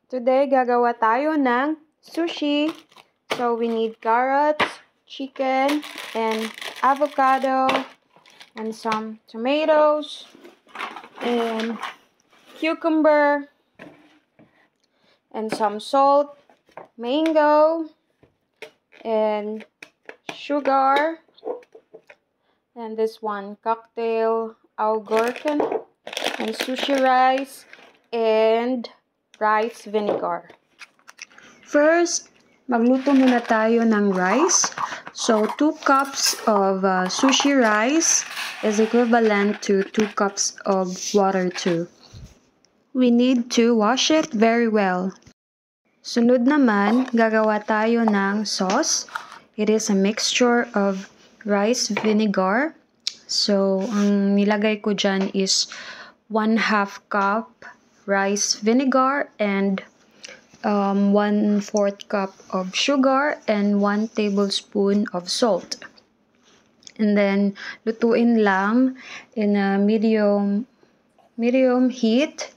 Today, gagawa tayo ng sushi. So, we need carrots, chicken, and avocado, and some tomatoes, and cucumber, and some salt, mango, and sugar, and this one, cocktail au gherkin, and sushi rice, and rice vinegar. First, magluto muna tayo ng rice. So, 2 cups of sushi rice is equivalent to 2 cups of water too. We need to wash it very well. Sunod naman, gagawa tayo ng sauce. It is a mixture of rice vinegar. So, ang nilagay ko dyan is 1/2 cup rice vinegar and 1/4 cup of sugar and 1 tablespoon of salt. And then, lutuin lang in a medium heat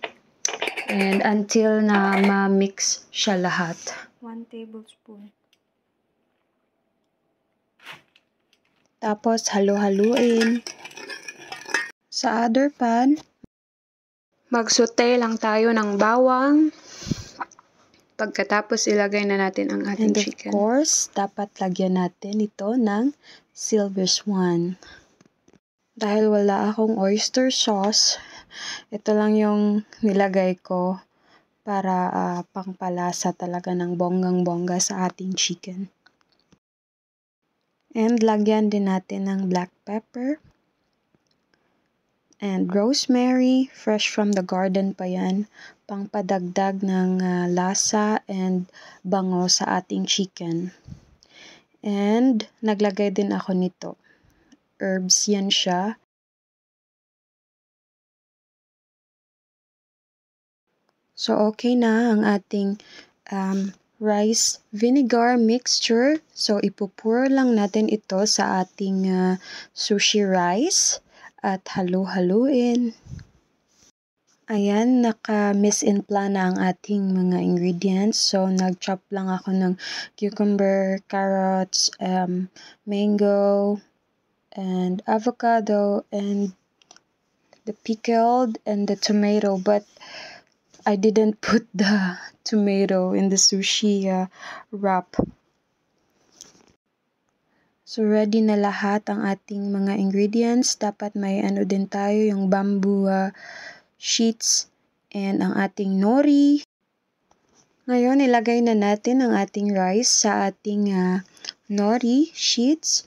and until na ma-mix siya lahat. 1 tablespoon. Tapos, halu-haluin. Sa other pan, magsaute lang tayo ng bawang. Pagkatapos, ilagay na natin ang ating chicken. And of course, dapat lagyan natin ito ng silver swan. Dahil wala akong oyster sauce, ito lang yung nilagay ko para pangpalasa talaga ng bonggang-bongga sa ating chicken. And lagyan din natin ng black pepper. And rosemary, fresh from the garden pa yan, pangpadagdag ng lasa and bango sa ating chicken. And naglagay din ako nito. Herbs yan siya. So okay na ang ating rice vinegar mixture. So ipupur lang natin ito sa ating sushi rice. At halu-haluin. Ayan, naka-mise-en-pla na ang ating mga ingredients. So, nag-chop lang ako ng cucumber, carrots, mango, and avocado, and the pickled, and the tomato. But I didn't put the tomato in the sushi wrap. So, ready na lahat ang ating mga ingredients. Dapat may din tayo, yung bamboo sheets and ang ating nori. Ngayon, ilagay na natin ang ating rice sa ating nori sheets.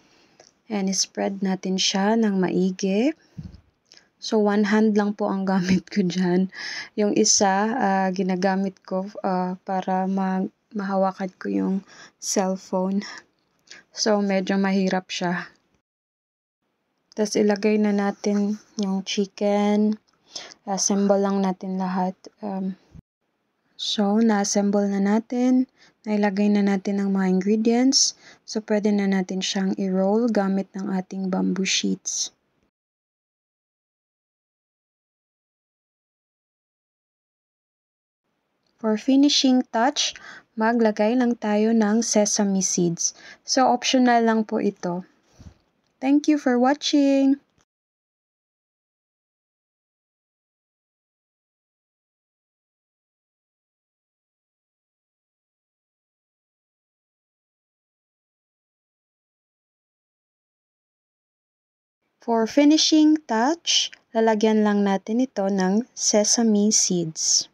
And spread natin siya ng maigi. So, 1 hand lang po ang gamit ko dyan. Yung isa, ginagamit ko para mahawakan ko yung cellphone. So, medyo mahirap siya. Tapos, ilagay na natin yung chicken. Assemble lang natin lahat. So, na-assemble na natin. Nailagay na natin ang mga ingredients. So, pwede na natin siyang i-roll gamit ng ating bamboo sheets. For finishing touch, maglagay lang tayo ng sesame seeds. So, optional lang po ito. Thank you for watching! For finishing touch, lalagyan lang natin ito ng sesame seeds.